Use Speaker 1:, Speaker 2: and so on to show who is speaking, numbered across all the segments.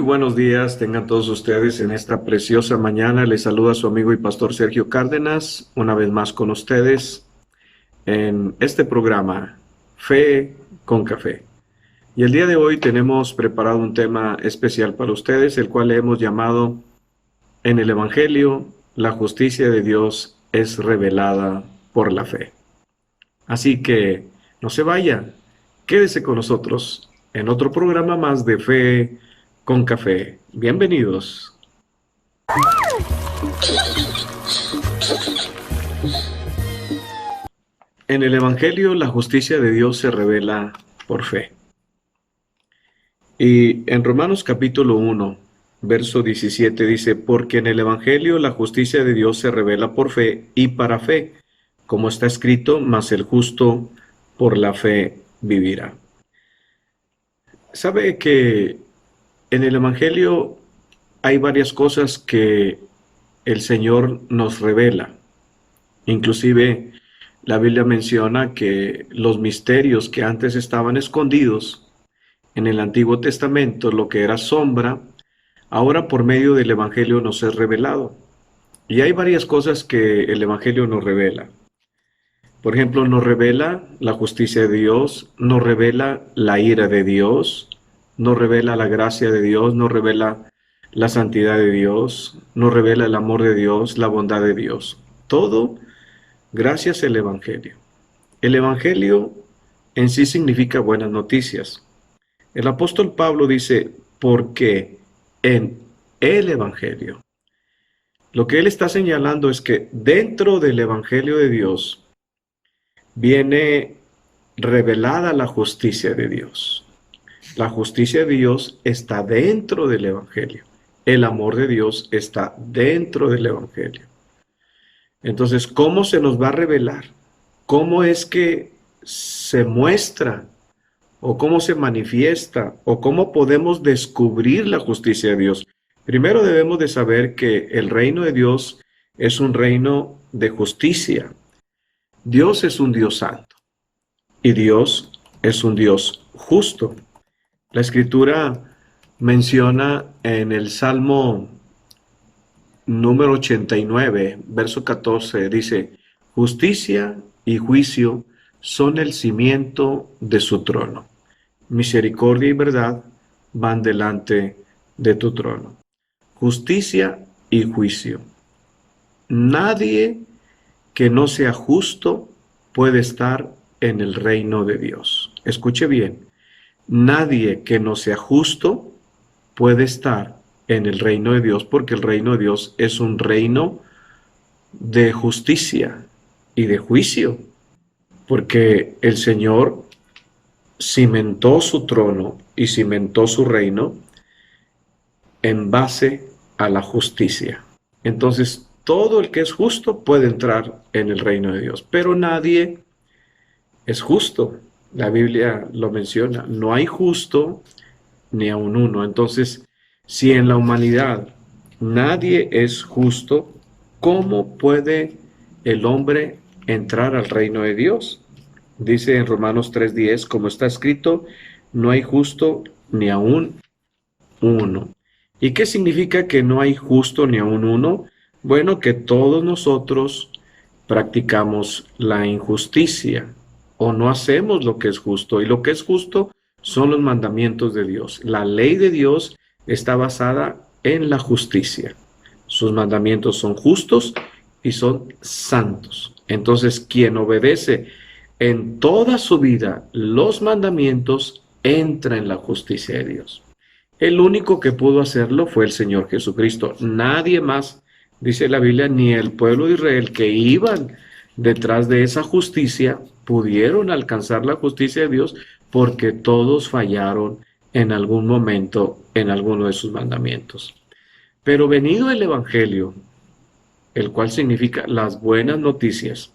Speaker 1: buenos días, tengan todos ustedes en esta preciosa mañana. Les saluda su amigo y pastor Sergio Cárdenas, una vez más con ustedes en este programa, Fe con Café. Y el día de hoy tenemos preparado un tema especial para ustedes, el cual le hemos llamado En el Evangelio, la justicia de Dios es revelada por la fe. Así que no se vaya, quédese con nosotros en otro programa más de Fe con Café. Bienvenidos. En el Evangelio, la justicia de Dios se revela por fe. Y en Romanos capítulo 1, verso 17 dice, porque en el Evangelio la justicia de Dios se revela por fe y para fe, como está escrito, mas el justo por la fe vivirá. Sabe que en el Evangelio hay varias cosas que el Señor nos revela. Inclusive la Biblia menciona que los misterios que antes estaban escondidos en el Antiguo Testamento, lo que era sombra, ahora por medio del Evangelio nos es revelado. Y hay varias cosas que el Evangelio nos revela. Por ejemplo, nos revela la justicia de Dios, nos revela la ira de Dios, nos revela la gracia de Dios, nos revela la santidad de Dios, nos revela el amor de Dios, la bondad de Dios. Todo gracias al Evangelio. El Evangelio en sí significa buenas noticias. El apóstol Pablo dice, porque en el Evangelio. Lo que él está señalando es que dentro del Evangelio de Dios viene revelada la justicia de Dios. La justicia de Dios está dentro del Evangelio. El amor de Dios está dentro del Evangelio. Entonces, ¿cómo se nos va a revelar? ¿Cómo es que se muestra? ¿O cómo se manifiesta? ¿O cómo podemos descubrir la justicia de Dios? Primero debemos de saber que el reino de Dios es un reino de justicia. Dios es un Dios santo y Dios es un Dios justo. La Escritura menciona en el Salmo número 89, verso 14, dice, justicia y juicio son el cimiento de su trono. Misericordia y verdad van delante de tu trono. Justicia y juicio. Nadie que no sea justo puede estar en el reino de Dios. Escuche bien. Nadie que no sea justo puede estar en el reino de Dios, porque el reino de Dios es un reino de justicia y de juicio, porque el Señor cimentó su trono y cimentó su reino en base a la justicia. Entonces, todo el que es justo puede entrar en el reino de Dios, pero nadie es justo. La Biblia lo menciona, no hay justo ni aun uno. Entonces, si en la humanidad nadie es justo, ¿cómo puede el hombre entrar al reino de Dios? Dice en Romanos 3:10, como está escrito, no hay justo ni aun uno. ¿Y qué significa que no hay justo ni aun uno? Bueno, que todos nosotros practicamos la injusticia o no hacemos lo que es justo. Y lo que es justo son los mandamientos de Dios. La ley de Dios está basada en la justicia. Sus mandamientos son justos y son santos. Entonces, quien obedece en toda su vida los mandamientos entra en la justicia de Dios. El único que pudo hacerlo fue el Señor Jesucristo. Nadie más, dice la Biblia, ni el pueblo de Israel que iban detrás de esa justicia pudieron alcanzar la justicia de Dios, porque todos fallaron en algún momento en alguno de sus mandamientos. Pero venido el Evangelio, el cual significa las buenas noticias,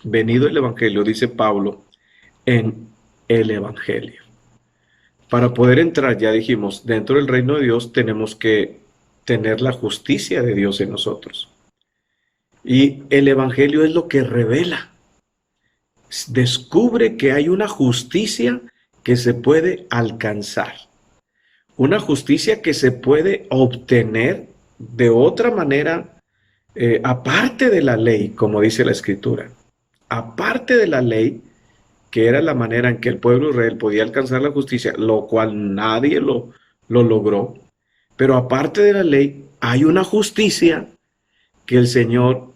Speaker 1: venido el Evangelio, dice Pablo, en el Evangelio. Para poder entrar, ya dijimos, dentro del reino de Dios, tenemos que tener la justicia de Dios en nosotros. Y el Evangelio es lo que revela. Descubre que hay una justicia que se puede alcanzar. una justicia que se puede obtener de otra manera, aparte de la ley, como dice la Escritura. Aparte de la ley, que era la manera en que el pueblo de Israel podía alcanzar la justicia, lo cual nadie lo logró. Pero aparte de la ley, hay una justicia que el Señor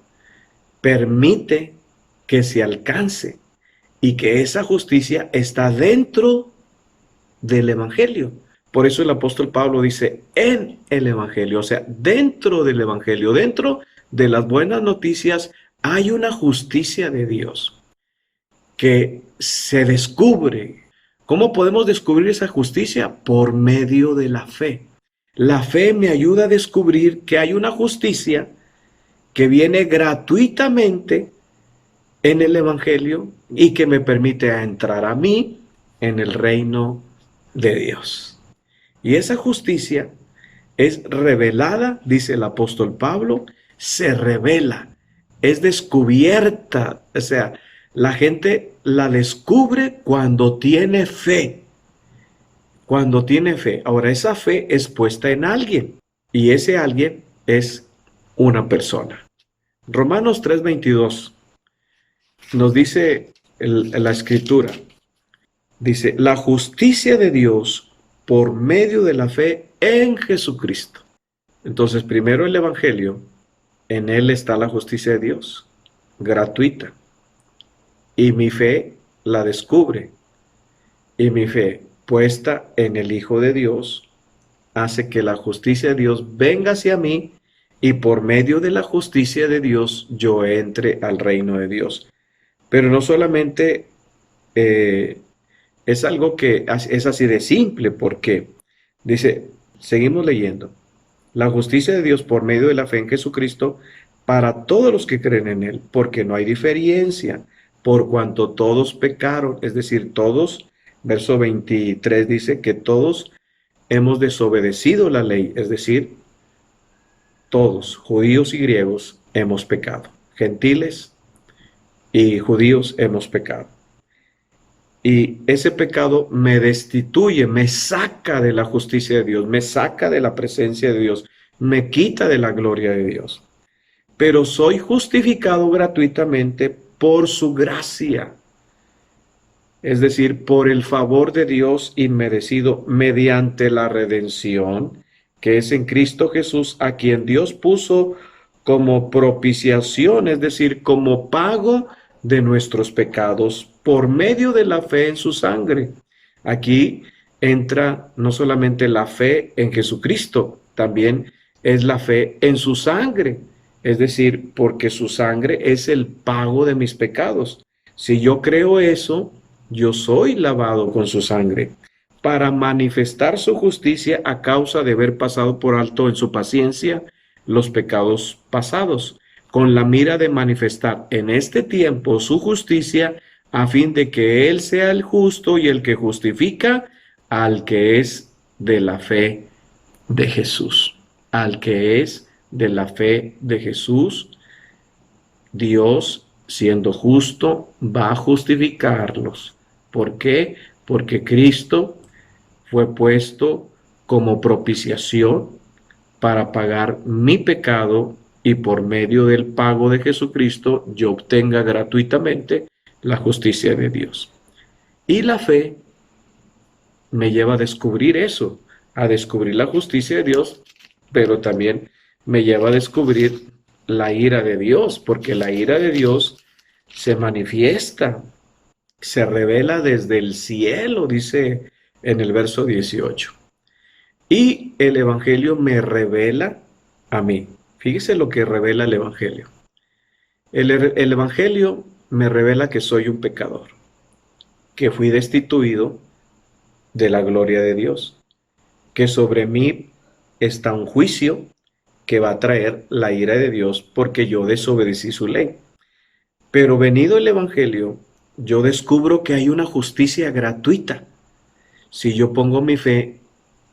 Speaker 1: permite que se alcance y que esa justicia está dentro del Evangelio. Por eso el apóstol Pablo dice en el Evangelio, o sea, dentro del Evangelio, dentro de las buenas noticias, hay una justicia de Dios que se descubre. ¿Cómo podemos descubrir esa justicia? Por medio de la fe. La fe me ayuda a descubrir que hay una justicia que viene gratuitamente en el Evangelio y que me permite entrar a mí en el reino de Dios. Y esa justicia es revelada, dice el apóstol Pablo, se revela, es descubierta, o sea, la gente la descubre cuando tiene fe. Cuando tiene fe. Ahora, esa fe es puesta en alguien y ese alguien es una persona. Romanos 3:22 nos dice la Escritura, dice, la justicia de Dios por medio de la fe en Jesucristo. Entonces, primero el Evangelio, en él está la justicia de Dios, gratuita. Y mi fe la descubre. Y mi fe puesta en el Hijo de Dios hace que la justicia de Dios venga hacia mí y por medio de la justicia de Dios yo entre al reino de Dios. Pero no solamente es algo que es así de simple, porque dice, seguimos leyendo, la justicia de Dios por medio de la fe en Jesucristo para todos los que creen en Él, porque no hay diferencia, por cuanto todos pecaron, es decir, todos, verso 23 dice que todos hemos desobedecido la ley, es decir, todos, judíos y griegos, hemos pecado, gentiles y judíos hemos pecado. Y ese pecado me destituye, me saca de la justicia de Dios, me saca de la presencia de Dios, me quita de la gloria de Dios. Pero soy justificado gratuitamente por su gracia, es decir, por el favor de Dios inmerecido mediante la redención que es en Cristo Jesús, a quien Dios puso como propiciación, es decir, como pago de nuestros pecados por medio de la fe en su sangre. Aquí entra no solamente la fe en Jesucristo, también es la fe en su sangre, es decir, porque su sangre es el pago de mis pecados. Si yo creo eso, yo soy lavado con su sangre para manifestar su justicia a causa de haber pasado por alto en su paciencia los pecados pasados, con la mira de manifestar en este tiempo su justicia, a fin de que Él sea el justo y el que justifica al que es de la fe de Jesús. Al que es de la fe de Jesús, Dios, siendo justo, va a justificarlos. ¿Por qué? Porque Cristo fue puesto como propiciación para pagar mi pecado y por medio del pago de Jesucristo yo obtenga gratuitamente la justicia de Dios. Y la fe me lleva a descubrir eso, a descubrir la justicia de Dios, pero también me lleva a descubrir la ira de Dios, porque la ira de Dios se manifiesta, se revela desde el cielo, dice en el verso 18. Y el Evangelio me revela a mí. Fíjese lo que revela el Evangelio. El Evangelio me revela que soy un pecador, que fui destituido de la gloria de Dios, que sobre mí está un juicio que va a traer la ira de Dios porque yo desobedecí su ley. Pero venido el Evangelio, yo descubro que hay una justicia gratuita. Si yo pongo mi fe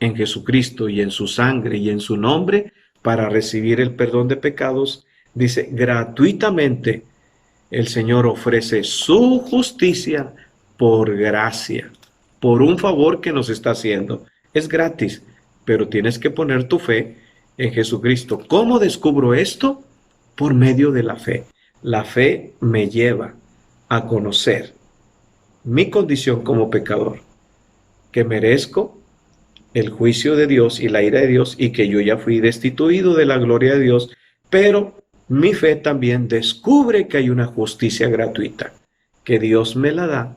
Speaker 1: en Jesucristo y en su sangre y en su nombre para recibir el perdón de pecados, dice, gratuitamente el Señor ofrece su justicia por gracia, por un favor que nos está haciendo. Es gratis, pero tienes que poner tu fe en Jesucristo. ¿Cómo descubro esto? Por medio de la fe. La fe me lleva a conocer mi condición como pecador, que merezco el juicio de Dios y la ira de Dios y que yo ya fui destituido de la gloria de Dios, pero mi fe también descubre que hay una justicia gratuita, que Dios me la da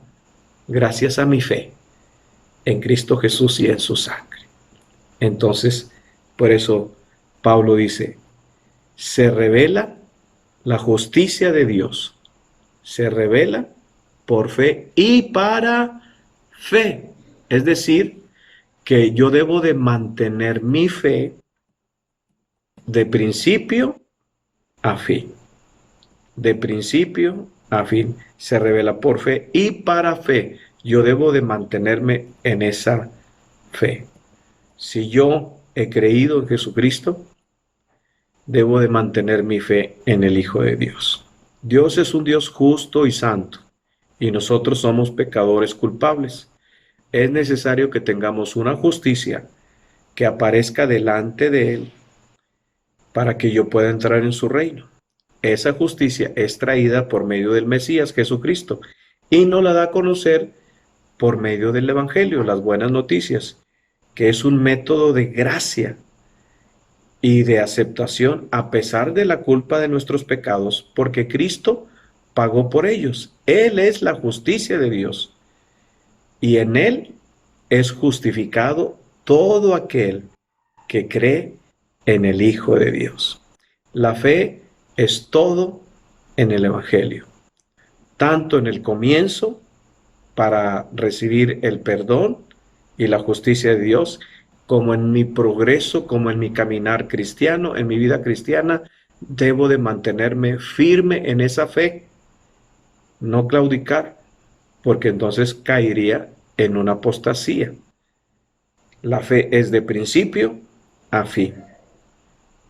Speaker 1: gracias a mi fe en Cristo Jesús y en su sangre. Entonces, por eso Pablo dice, se revela la justicia de Dios, se revela por fe y para fe. Es decir, que yo debo de mantener mi fe de principio a fin. De principio a fin. Se revela por fe y para fe. Yo debo de mantenerme en esa fe. Si yo he creído en Jesucristo, debo de mantener mi fe en el Hijo de Dios. Dios es un Dios justo y santo, y nosotros somos pecadores culpables. Es necesario que tengamos una justicia que aparezca delante de Él para que yo pueda entrar en su reino. Esa justicia es traída por medio del Mesías Jesucristo y nos la da a conocer por medio del Evangelio, las buenas noticias, que es un método de gracia y de aceptación a pesar de la culpa de nuestros pecados, porque Cristo pagó por ellos. Él es la justicia de Dios y en Él es justificado todo aquel que cree en el Hijo de Dios. La fe es todo en el Evangelio, tanto en el comienzo para recibir el perdón y la justicia de Dios, como en mi progreso, como en mi caminar cristiano, en mi vida cristiana, debo de mantenerme firme en esa fe, no claudicar, porque entonces caería en una apostasía. La fe es de principio a fin.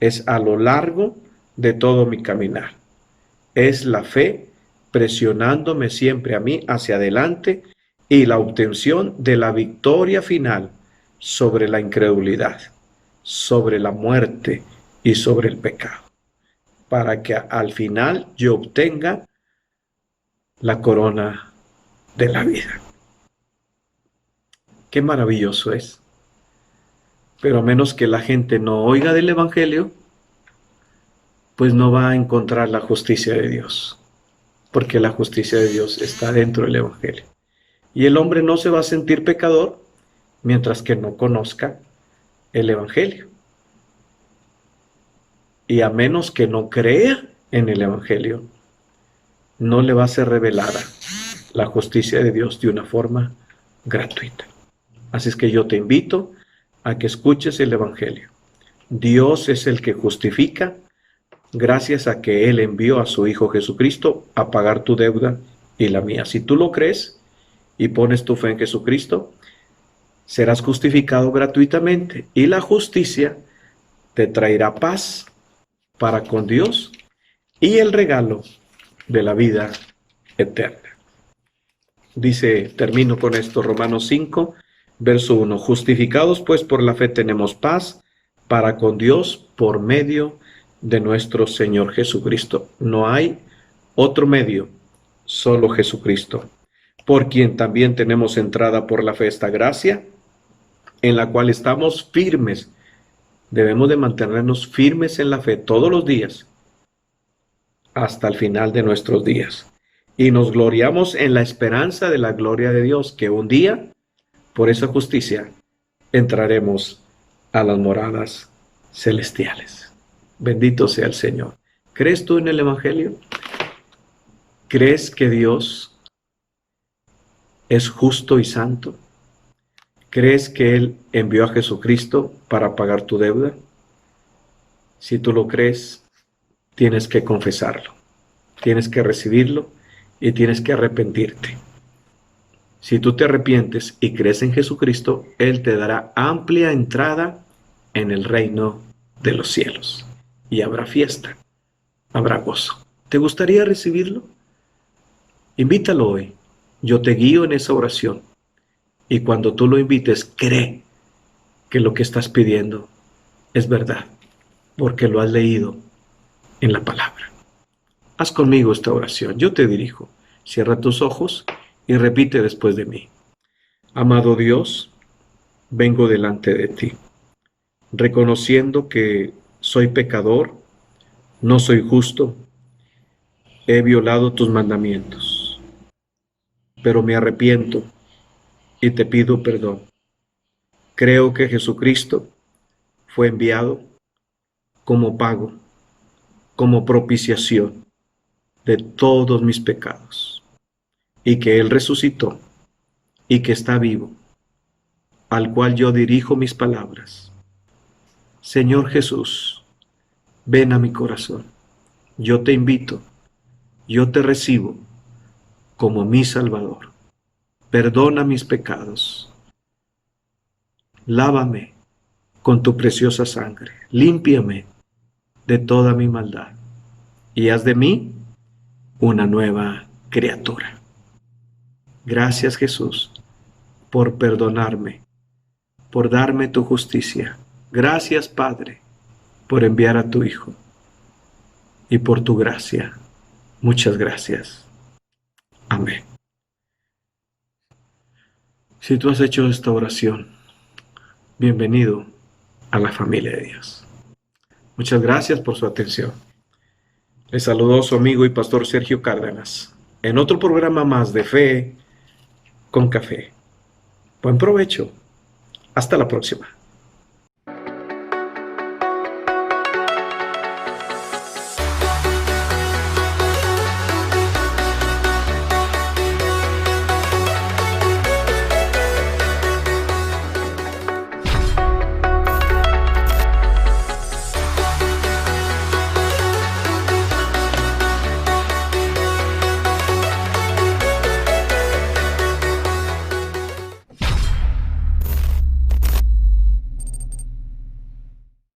Speaker 1: Es a lo largo de todo mi caminar. Es la fe presionándome siempre a mí hacia adelante y la obtención de la victoria final sobre la incredulidad, sobre la muerte y sobre el pecado, para que al final yo obtenga la corona de la vida. Qué maravilloso es. Pero a menos que la gente no oiga del Evangelio, pues no va a encontrar la justicia de Dios, porque la justicia de Dios está dentro del Evangelio. Y el hombre no se va a sentir pecador mientras que no conozca el Evangelio. Y a menos que no crea en el Evangelio, no le va a ser revelada la justicia de Dios de una forma gratuita. Así es que yo te invito a que escuches el Evangelio. Dios es el que justifica gracias a que Él envió a su Hijo Jesucristo a pagar tu deuda y la mía. Si tú lo crees y pones tu fe en Jesucristo, serás justificado gratuitamente y la justicia te traerá paz para con Dios y el regalo de la vida eterna. Dice, termino con esto, Romanos 5, verso 1. Justificados pues por la fe tenemos paz para con Dios por medio de nuestro Señor Jesucristo. No hay otro medio, solo Jesucristo, por quien también tenemos entrada por la fe esta gracia, en la cual estamos firmes. Debemos de mantenernos firmes en la fe todos los días, hasta el final de nuestros días. Y nos gloriamos en la esperanza de la gloria de Dios, que un día, por esa justicia, entraremos a las moradas celestiales. Bendito sea el Señor. ¿Crees tú en el Evangelio? ¿Crees que Dios es justo y santo? ¿Crees que Él envió a Jesucristo para pagar tu deuda? Si tú lo crees, tienes que confesarlo, tienes que recibirlo y tienes que arrepentirte. Si tú te arrepientes y crees en Jesucristo, Él te dará amplia entrada en el reino de los cielos. Y habrá fiesta, habrá gozo. ¿Te gustaría recibirlo? Invítalo hoy. Yo te guío en esa oración. Y cuando tú lo invites, cree que lo que estás pidiendo es verdad, porque lo has leído en la palabra. Haz conmigo esta oración. Yo te dirijo. Cierra tus ojos y repite después de mí. Amado Dios, vengo delante de ti, reconociendo que soy pecador, no soy justo, he violado tus mandamientos, pero me arrepiento y te pido perdón. Creo que Jesucristo fue enviado como pago, como propiciación de todos mis pecados, y que Él resucitó y que está vivo, al cual yo dirijo mis palabras. Señor Jesús, ven a mi corazón. Yo te invito, yo te recibo como mi Salvador. Perdona mis pecados. Lávame con tu preciosa sangre. Límpiame de toda mi maldad y haz de mí una nueva criatura. Gracias, Jesús, por perdonarme, por darme tu justicia. Gracias, Padre, por enviar a tu Hijo y por tu gracia. Muchas gracias. Amén. Si tú has hecho esta oración, bienvenido a la familia de Dios. Muchas gracias por su atención. Les saludó su amigo y pastor Sergio Cárdenas en otro programa más de Fe con Café. Buen provecho. Hasta la próxima.